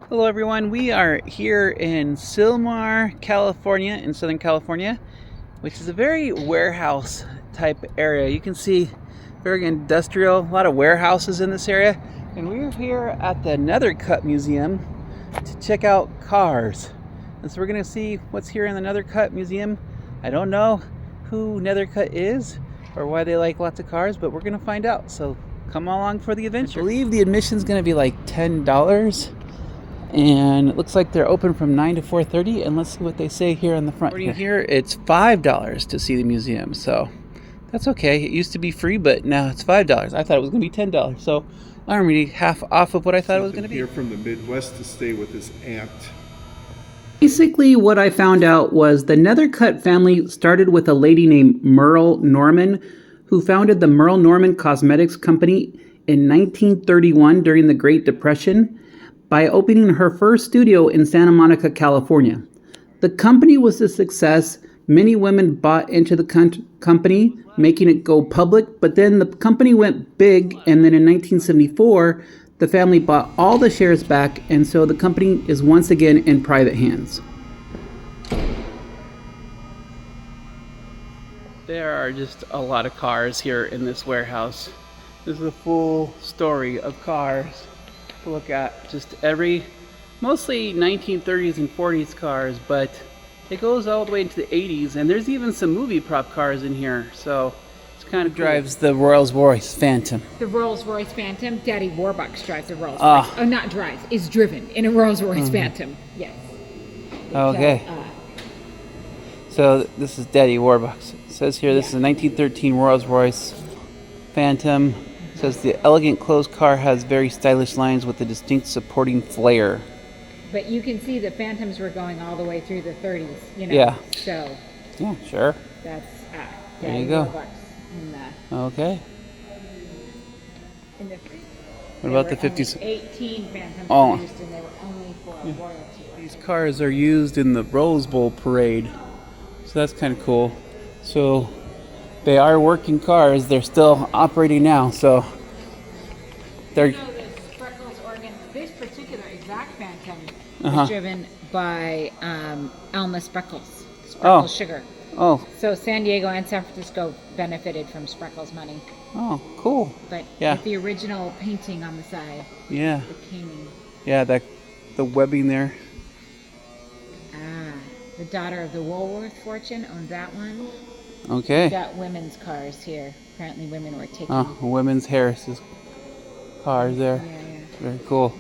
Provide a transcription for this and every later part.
Hello everyone, we are here in Sylmar, California, in Southern California, which is a very warehouse type area. You can see very industrial, a lot of warehouses in this area. And we're here at the Nethercutt Museum to check out cars. And so we're gonna see what's here in the Nethercutt Museum. I don't know who Nethercutt is or why they like lots of cars, but we're gonna find out. So come along for the adventure. I believe the admission's gonna be like $10. And it looks like they're open from 9 to 4:30, and let's see what they say here on the front. Here it's $5 to see the museum, so that's okay. It used to be free, but now it's $5. I thought it was going to be $10, so I'm already half off of what I thought it was going to be. Here from the Midwest to stay with his aunt. Basically, what I found out was the Nethercutt family started with a lady named Merle Norman, who founded the Merle Norman Cosmetics Company in 1931 during the Great Depression, by opening her first studio in Santa Monica, California. The company was a success. Many women bought into the company, making it go public, but then the company went big, and then in 1974, the family bought all the shares back, and so the company is once again in private hands. There are just a lot of cars here in this warehouse. This is a full story of cars to look at. Just mostly 1930s and 40s cars, but it goes all the way into the 80s, and there's even some movie prop cars in here, so it's kind of cool. Drives the Rolls-Royce Phantom. The Rolls-Royce Phantom. Daddy Warbucks drives the Rolls-Royce. Oh, not drives, is driven in a Rolls-Royce Phantom. Yes. Okay. So this is Daddy Warbucks. It says here this is a 1913 Rolls-Royce Phantom. It says the elegant closed car has very stylish lines with a distinct supporting flair. But you can see the Phantoms were going all the way through the 30s, you know. Yeah. So. Yeah, sure. That's there you go. Okay. What about the 50s? 18 Phantoms produced, and they were only for royalty. These cars are used in the Rose Bowl parade, so that's kind of cool. So they are working cars. They're still operating now, so they're. This particular exact Phantom was driven by Alma Spreckles Sugar. Oh. So San Diego and San Francisco benefited from Spreckles money. Oh, cool. But yeah, with the original painting on the side. Yeah. The caning. Yeah, the webbing there. The daughter of the Woolworth fortune owned that one. Okay. We've got women's cars here. Apparently women were taking. Women's Harris's cars there. Yeah. Very cool.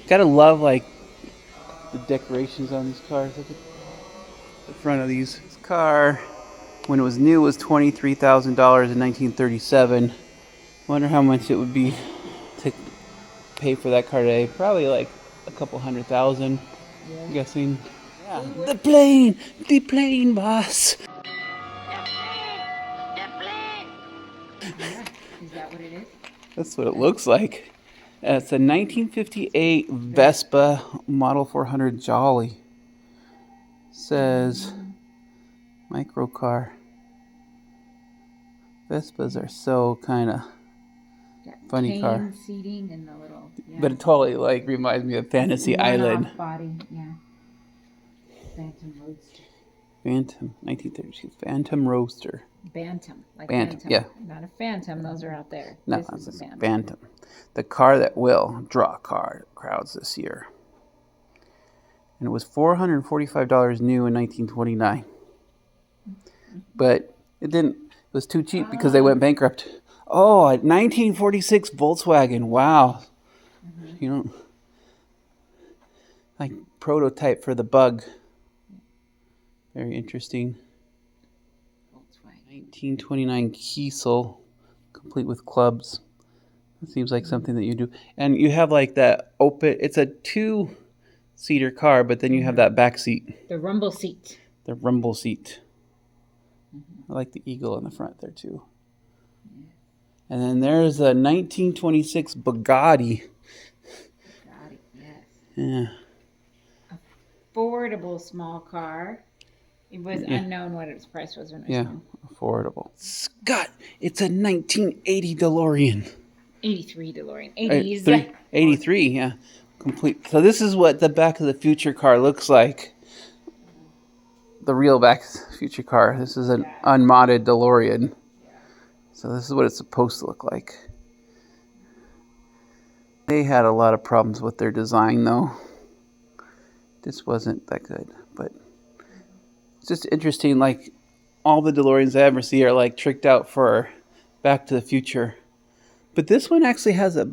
Gotta love like the decorations on these cars. Look at the front of these. This car, when it was new, was $23,000 in 1937. Wonder how much it would be to pay for that car today. Probably like a couple $100,000. Yeah. I'm guessing. Yeah. The plane, boss. Is that what it is? That's what it looks like. It's a 1958 Vespa Model 400 Jolly. Says micro car. Vespas are so kind of funny car. Seating and the little. Yeah. But it totally like reminds me of Fantasy Island. Body, yeah. Phantom Roadster. Phantom, 1932 Phantom Roadster. Bantam, like Bantam, Bantam. yeah. Not a Phantom, those are out there. No, this is a Bantam. Bantam. The car that will draw crowds this year. And it was $445 new in 1929. But it was too cheap because they went bankrupt. Oh, a 1946 Volkswagen. Wow. You know, like prototype for the Bug. Very interesting. 1929 Kiesel, complete with clubs. It seems like something that you do. And you have like that open, it's a 2-seater car, but then you have that back seat. The rumble seat. The rumble seat. I like the eagle in the front there too. And then there's a 1926 Bugatti. Bugatti, yes. Yeah. Affordable small car. It was unknown what its price was when it was known. Affordable. Scott, it's a 1980 DeLorean. 83 DeLorean. 80s. 83, yeah. complete. So this is what the Back of the Future car looks like. The real Back to the Future car. This is an unmodded DeLorean. So this is what it's supposed to look like. They had a lot of problems with their design though. This wasn't that good, but it's just interesting. Like all the DeLoreans I ever see are like tricked out for Back to the Future. But this one actually has a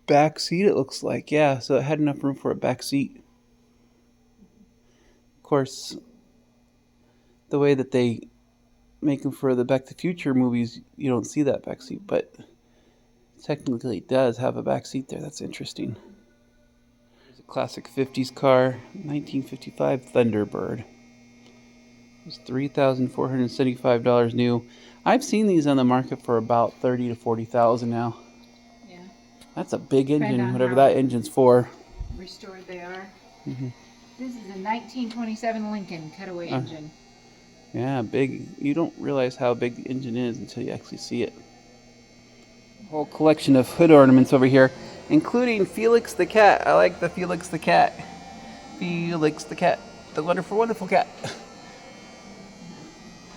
back seat, it looks like. Yeah, so it had enough room for a back seat. Of course, the way that they make them for the Back to the Future movies, you don't see that back seat, but technically it does have a back seat there. That's interesting. There's a classic 50s car, 1955 Thunderbird. It was $3,475 new. I've seen these on the market for about $30,000 to $40,000 now. Yeah. That's a big engine, whatever how that engine's for. restored they are. Mm-hmm. This is a 1927 Lincoln cutaway engine. Yeah, big. You don't realize how big the engine is until you actually see it. Whole collection of hood ornaments over here, including Felix the cat. I like the Felix the cat. Felix the cat. The wonderful, wonderful cat.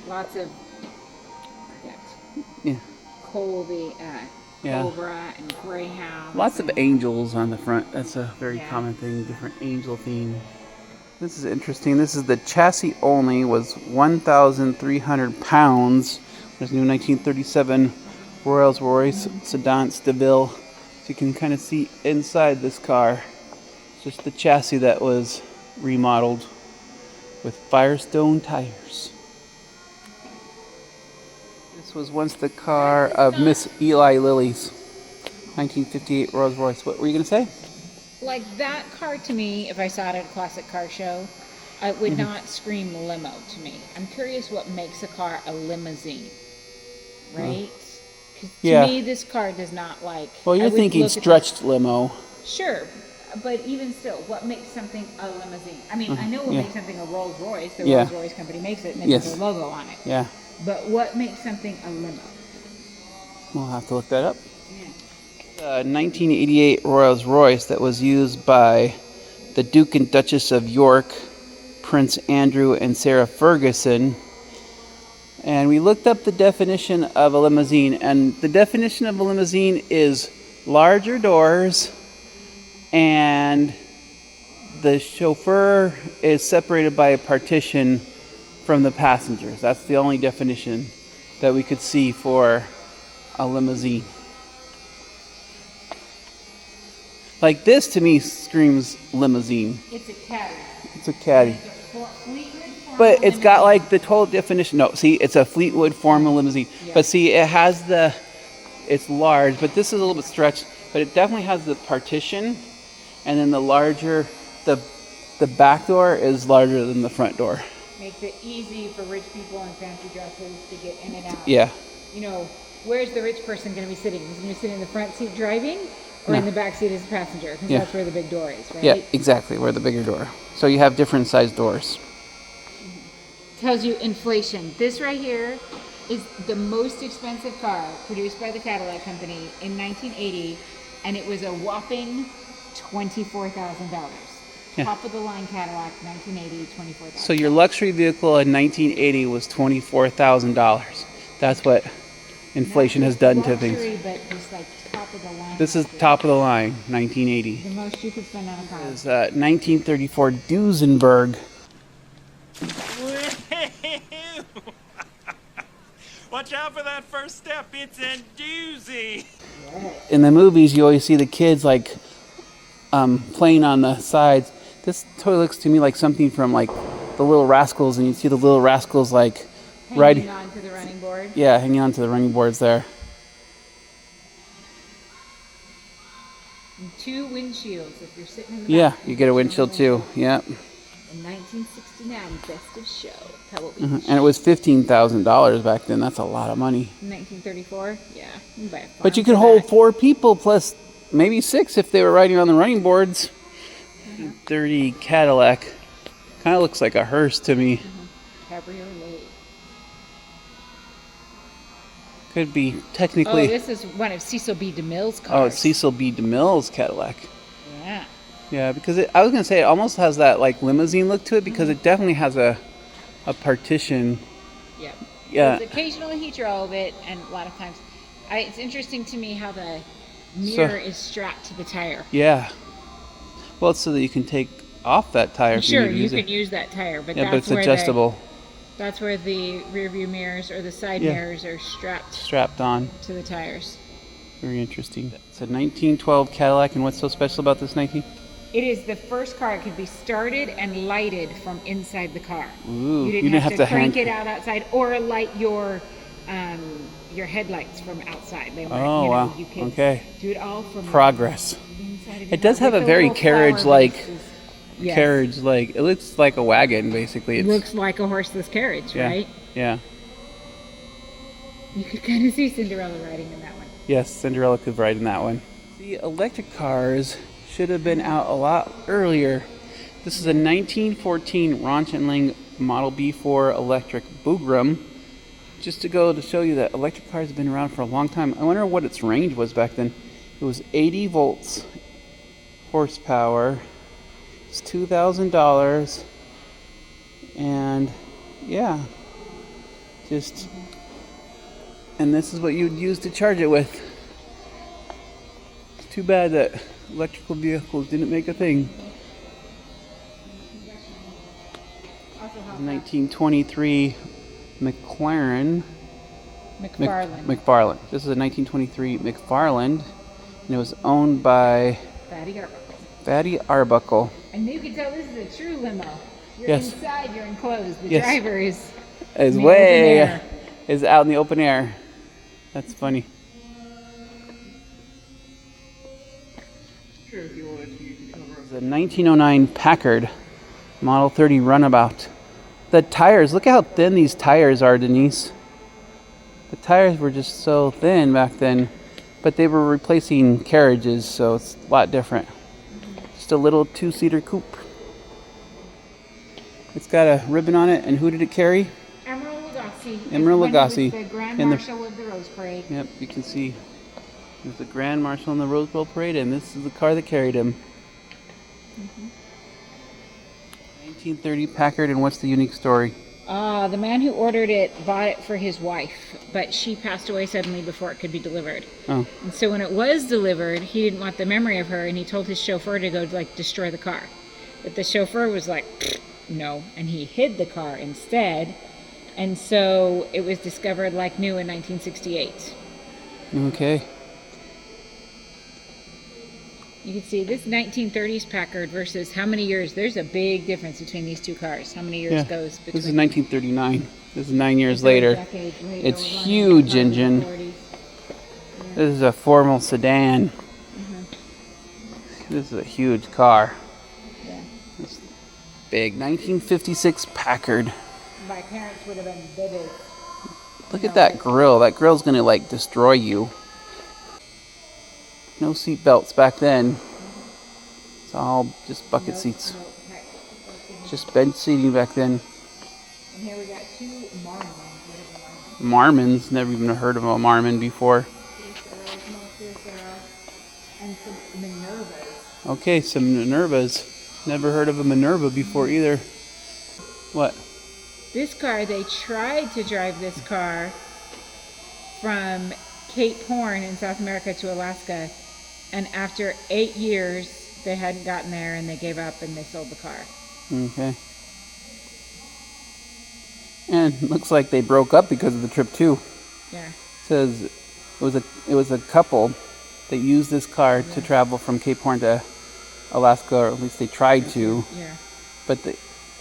Lots of Yeah. Colby, Yeah. Cobra, and Greyhound. Lots of angels on the front. That's a very Yeah. common thing, different angel theme. This is interesting. This is the chassis only, was 1,300 pounds. There's new 1937 Rolls-Royce Sedan DeVille. So you can kind of see inside this car. It's just the chassis that was remodeled with Firestone tires. This was once the car of Miss Eli Lilly's 1958 Rolls-Royce. What were you going to say? Like that car to me, if I saw it at a classic car show, it would not scream limo to me. I'm curious what makes a car a limousine, right? Because to me, this car does not like. Well, you're thinking stretched limo. Sure, but even still, what makes something a limousine? I mean, I know what makes something a Rolls Royce. The Rolls Royce company makes it, and they put their logo on it. Yeah. But what makes something a limo? We'll have to look that up. 1988 Rolls-Royce that was used by the Duke and Duchess of York, Prince Andrew and Sarah Ferguson. And we looked up the definition of a limousine, and the definition of a limousine is larger doors and the chauffeur is separated by a partition from the passengers. That's the only definition that we could see for a limousine. Like this to me screams limousine. It's a caddy. It's a caddy. But it's got like the total definition. No, see, it's a Fleetwood formal limousine. Yeah. But see, it has it's large, but this is a little bit stretched. But it definitely has the partition, and then the back door is larger than the front door. Makes it easy for rich people in fancy dresses to get in and out. Yeah. You know, where's the rich person going to be sitting? He's going to be sitting in the front seat driving, or in the back seat as a passenger? Because that's where the big door is, right? Yeah, exactly, where the bigger door. So you have different sized doors. Tells you inflation. This right here is the most expensive car produced by the Caddilac company in 1980, and it was a whopping $24,000. Yeah. Top of the line Cadillac, 1980, $24,000. So your luxury vehicle in 1980 was $24,000. That's what inflation has done to things. But just like top of the line. This is top of the line, 1980. The most you could spend on a car. This is 1934 Duesenberg. Watch out for that first step. It's a doozy. In the movies, you always see the kids like playing on the sides. This toy looks to me like something from like the Little Rascals, and you see the Little Rascals like hanging on to the running board. Yeah, hanging on to the running boards there. And 2 windshields if you're sitting in the back. Yeah, you get a windshield too. Yeah. In 1969, best of show. And it was $15,000 back then. That's a lot of money. 1934? Yeah. You buy a farm But you could hold 4 people plus maybe 6 if they were riding on the running boards. Dirty Cadillac. Kind of looks like a hearse to me. Cabriolet. Could be technically. Oh, this is one of Cecil B. DeMille's cars. Oh, it's Cecil B. DeMille's Cadillac. Yeah. Yeah, because I was gonna say it almost has that like limousine look to it because it definitely has a partition. Yep. Yeah. There's occasionally he drove it, and a lot of times, it's interesting to me how the mirror is strapped to the tire. Yeah. Well, it's so that you can take off that tire. If Sure, you you use can it. use that tire, but Yeah, but that's it's adjustable. That's where the rear view mirrors or the side mirrors are strapped on to the tires. Very interesting. It's a 1912 Cadillac, and what's so special about this 19? It is the first car that could be started and lighted from inside the car. Ooh, you didn't have to crank it out outside or light your headlights from outside. They were, wow. You could do it all from progress. inside of your It does car have a with the very little carriage-like. flower bases. Yes. Carriage-like. It looks like a wagon, basically. It looks like a horseless carriage, right? Yeah. You could kind of see Cinderella riding in that one. Yes, Cinderella could ride in that one. The electric cars should have been out a lot earlier. This is a 1914 Ranch & Lang Model B4 electric Bougram. Just to go to show you that electric cars have been around for a long time. I wonder what its range was back then. It was 80 volts horsepower. It's $2,000. And yeah, and this is what you'd use to charge it with. It's too bad that electrical vehicles didn't make a thing. 1923 McLaren. McFarland. This is a 1923 McFarland, and it was owned by Fatty Arbuckle. And you can tell this is a true limo. You're Yes. inside, you're enclosed. The Yes. driver is Is in the open air. is out in the open air. That's funny. It's a 1909 Packard Model 30 Runabout. The tires, look how thin these tires are, Denise. The tires were just so thin back then, but they were replacing carriages, so it's a lot different. Just a little two-seater coupe. It's got a ribbon on it, and who did it carry? Emeril Lagasse. Emeril Lagasse. He was the Grand Marshal of the Rose Parade. Yep, you can see there's the Grand Marshal in the Rose Bowl Parade, and this is the car that carried him. 1930 Packard, and what's the unique story? The man who ordered it bought it for his wife, but she passed away suddenly before it could be delivered. Oh. And so when it was delivered, he didn't want the memory of her, and he told his chauffeur to go destroy the car. But the chauffeur was like, no, and he hid the car instead. And so it was discovered like new in 1968. Okay. You can see this 1930s Packard versus how many years. There's a big difference between these two cars. How many years goes between? This is 1939. This is 9 years later. It's huge engine. This is a formal sedan. This is a huge car. Yeah. It's big. 1956 Packard. My parents would have been vivid. Look at that grill. That grill's gonna like destroy you. No seat belts back then. It's all just bucket seats. Just bench seating back then. And here we got two Marmons. Marmons. Never even heard of a Marmon before. And some Minervas. Okay, some Minervas. Never heard of a Minerva before either. What? This car, they tried to drive this car from Cape Horn in South America to Alaska, and after 8 years they hadn't gotten there and they gave up and they sold the car. Okay. And looks like they broke up because of the trip too. Yeah. It says it was a couple that used this car to travel from Cape Horn to Alaska, or at least they tried to. Yeah. But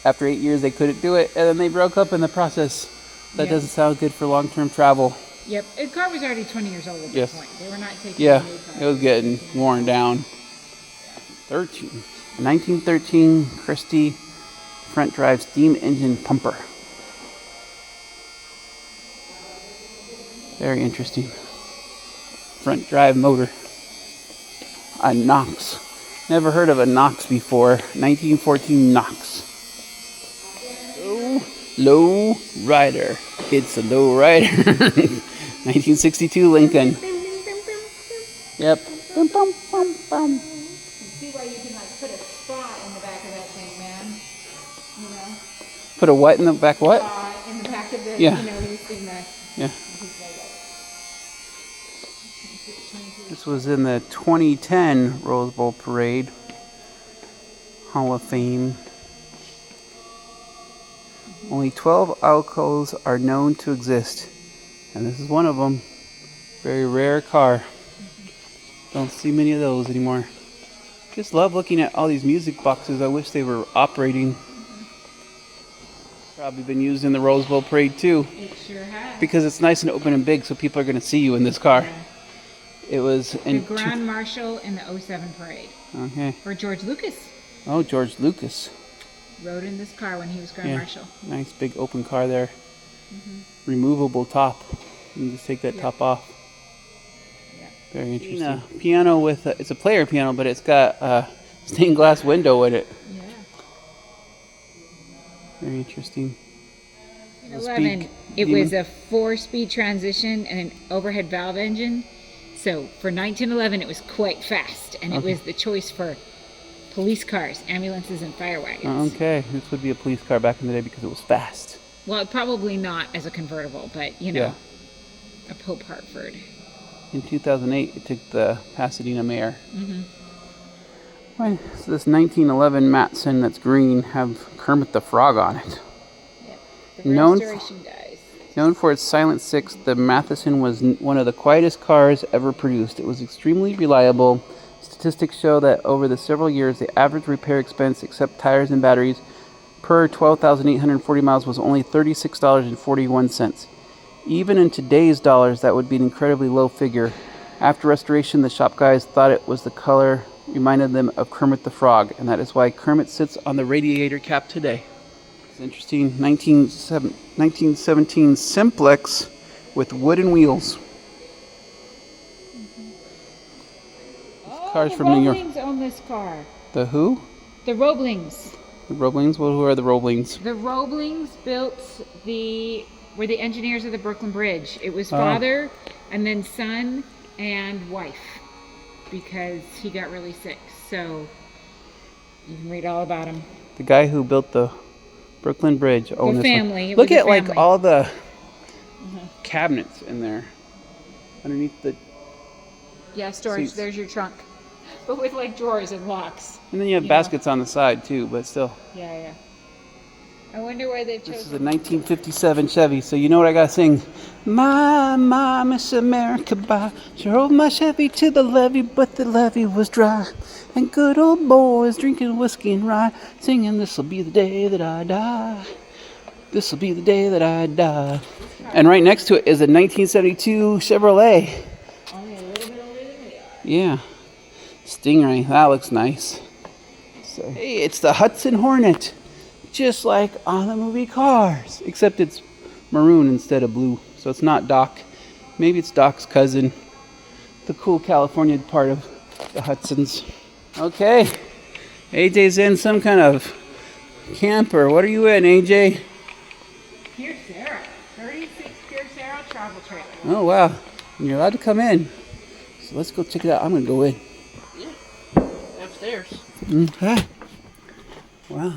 after 8 years they couldn't do it, and then they broke up in the process. That doesn't sound good for long-term travel. Yep. The car was already 20 years old at this point. They were not taking Yeah, a new car. it was getting worn down. 1913 Christie front drive steam engine pumper. Very interesting. Front drive motor. A Knox. Never heard of a Knox before. 1914 Knox. Low rider. It's a low rider. 1962 Lincoln. Yep. Bum, bum, bum, bum. See why you Put a what in the back? What? In the back of the, Yeah. you know, used in the. Yeah. This was in the 2010 Rose Bowl Parade Hall of Fame. Only 12 alcoves are known to exist, and this is one of them. Very rare car. Don't see many of those anymore. Just love looking at all these music boxes. I wish they were operating. Probably been used in the Rose Bowl Parade too. It sure has. Because it's nice and open and big, so people are going to see you in this car. Yeah. It was The in Grand Marshal in the 07 parade. Okay. For George Lucas. Oh, George Lucas. Rode in this car when he was Grand Marshal. Nice big open car there. Removable top. You can just take that top off. Yeah. Very interesting. Piano with it's a player piano, but it's got a stained glass window in it. Yeah. Very interesting. In 11, it was a 4-speed transmission and an overhead valve engine. So for 1911, it was quite fast, and it was the choice for police cars, ambulances, and fire wagons. Okay, this would be a police car back in the day because it was fast. Well, probably not as a convertible, but you know, a Pope Hartford. In 2008, it took the Pasadena mayor. Right, so this 1911 Matson that's green have Kermit the Frog on it. Yep. The Known restoration dies. Known for its silent six, the Matheson was one of the quietest cars ever produced. It was extremely reliable. Statistics show that over the several years, the average repair expense, except tires and batteries, per 12,840 miles was only $36.41. Even in today's dollars, that would be an incredibly low figure. After restoration, the shop guys thought it was the color reminded them of Kermit the Frog, and that is why Kermit sits on the radiator cap today. It's interesting. 1917 Simplex with wooden wheels. Cars from New York. The Roeblings own this car. The who? The Roeblings. The Roeblings? Well, who are the Roeblings? The Roeblings were the engineers of the Brooklyn Bridge. It was father and then son and wife because he got really sick. So you can read all about him. The guy who built the Brooklyn Bridge owned this family. one. Look at family. like all the cabinets in there underneath the. Yeah, storage. Seats. There's your trunk, but with like drawers and locks. And then you have baskets on the side too, but still. Yeah. I wonder why they've This is chosen. a 1957 Chevy, so you know what I gotta sing. My, Miss America, bye. She drove my Chevy to the levee, but the levee was dry. And good old boys drinking whiskey and rye, singing, this'll be the day that I die. This'll be the day that I die. And right next to it is a 1972 Chevrolet. Only a little bit older than we are. Yeah. Stingray, that looks nice. So, hey, it's the Hudson Hornet. Just like on the movie Cars, except it's maroon instead of blue. So it's not Doc. Maybe it's Doc's cousin. The cool California part of the Hudsons. Okay. AJ's in some kind of camper. What are you in, AJ? Pierce Arrow. 36 Pierce Arrow travel trailer. Oh, wow. And you're allowed to come in. So let's go check it out. I'm going to go in. Yeah. Upstairs. Okay. Wow.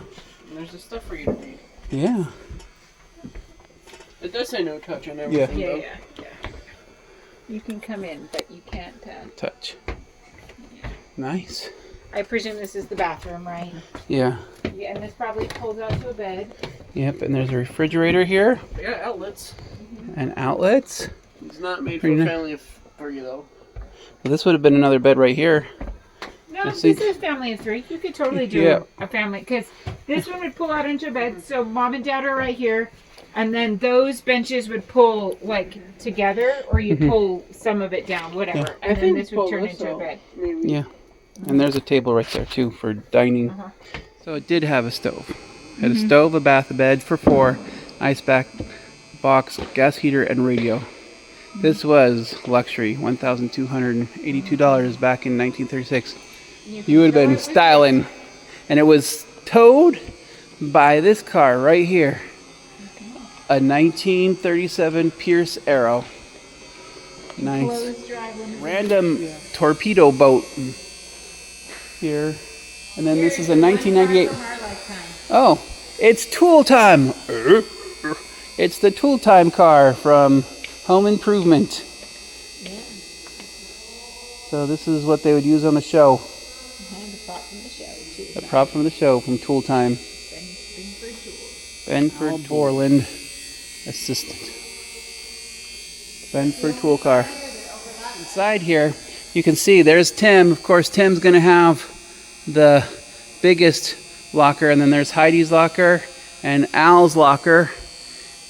And there's the stuff for you to read. Yeah. It does say no touch on everything, though. Yeah. You can come in, but you can't. Touch. Nice. I presume this is the bathroom, right? Yeah. Yeah, and this probably pulls out to a bed. Yep, and there's a refrigerator here. Yeah, outlets. And outlets. It's not made for Pretty a nice. family of three, though. Well, this would have been another bed right here. No, I this think- is family of three. You could totally do Yeah. a family, because this one would pull out into a bed. So mom and dad are right here, and then those benches would pull like together, or you pull some of it down, whatever, Yeah. and then this would turn into a bed. Maybe. Yeah. And there's a table right there too for dining. So it did have a stove. It had a stove, a bath, a bed for four, ice box, gas heater, and radio. This was luxury, $1,282 back in 1936. You would have been styling. And it was towed by this car right here. A 1937 Pierce Arrow. Nice. Closed drive limousine. Random torpedo boat here. And then this is a 1998. From our lifetime. Oh, It's tool time. It's the tool time car from Home Improvement. Yeah. So this is what they would use on the show. The prop from the show, too. The prop from the show from Tool Time. Benford Borland assistant. Benford tool car. Inside here, you can see there's Tim. Of course, Tim's going to have the biggest locker, and then there's Heidi's locker and Al's locker,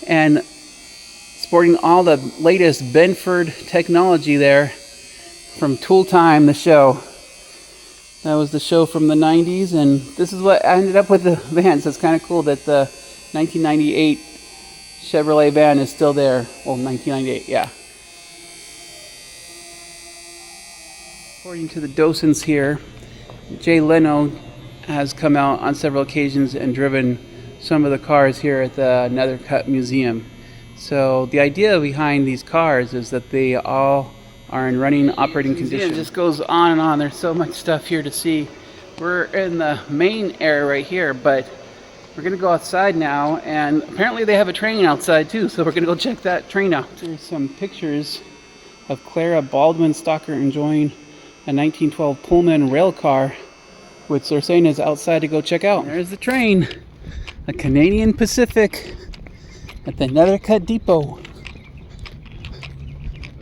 and sporting all the latest Benford technology there from Tool Time, the show. That was the show from the 90s, and this is what I ended up with the van. So it's kind of cool that the 1998 Chevrolet van is still there. Well, 1998, yeah. According to the docents here, Jay Leno has come out on several occasions and driven some of the cars here at the Nethercutt Museum. So the idea behind these cars is that they all are in running operating condition. It just goes on and on. There's so much stuff here to see. We're in the main area right here, but we're gonna go outside now, and apparently they have a train outside too, so we're gonna go check that train out. There's some pictures of Clara Baldwin Stalker enjoying a 1912 Pullman rail car, which they're saying is outside to go check out. There's the train, a Canadian Pacific at the Nethercutt Depot.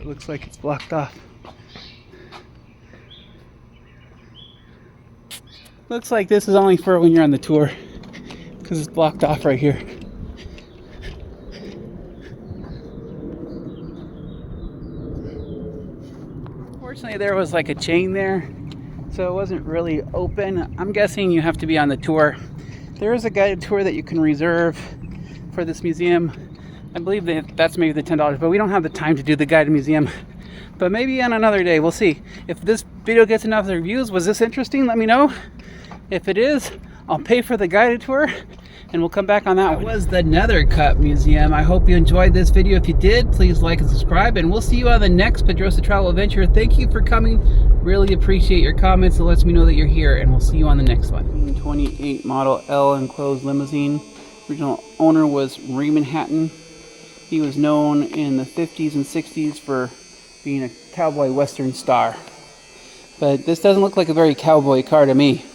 It looks like it's blocked off. Looks like this is only for when you're on the tour, because it's blocked off right here. Fortunately, there was like a chain there, so it wasn't really open. I'm guessing you have to be on the tour. There is a guided tour that you can reserve for this museum. I believe that that's maybe the $10, but we don't have the time to do the guided museum. But maybe on another day, we'll see. If this video gets enough reviews, was this interesting? Let me know. If it is, I'll pay for the guided tour, and we'll come back on that one. That was the Nethercutt Museum. I hope you enjoyed this video. If you did, please like and subscribe, and we'll see you on the next PedrozaTravel adventure. Thank you for coming. Really appreciate your comments. It lets me know that you're here, and we'll see you on the next one. 28 model L enclosed limousine. Original owner was Raymond Hatton. He was known in the 50s and 60s for being a cowboy western star. But this doesn't look like a very cowboy car to me.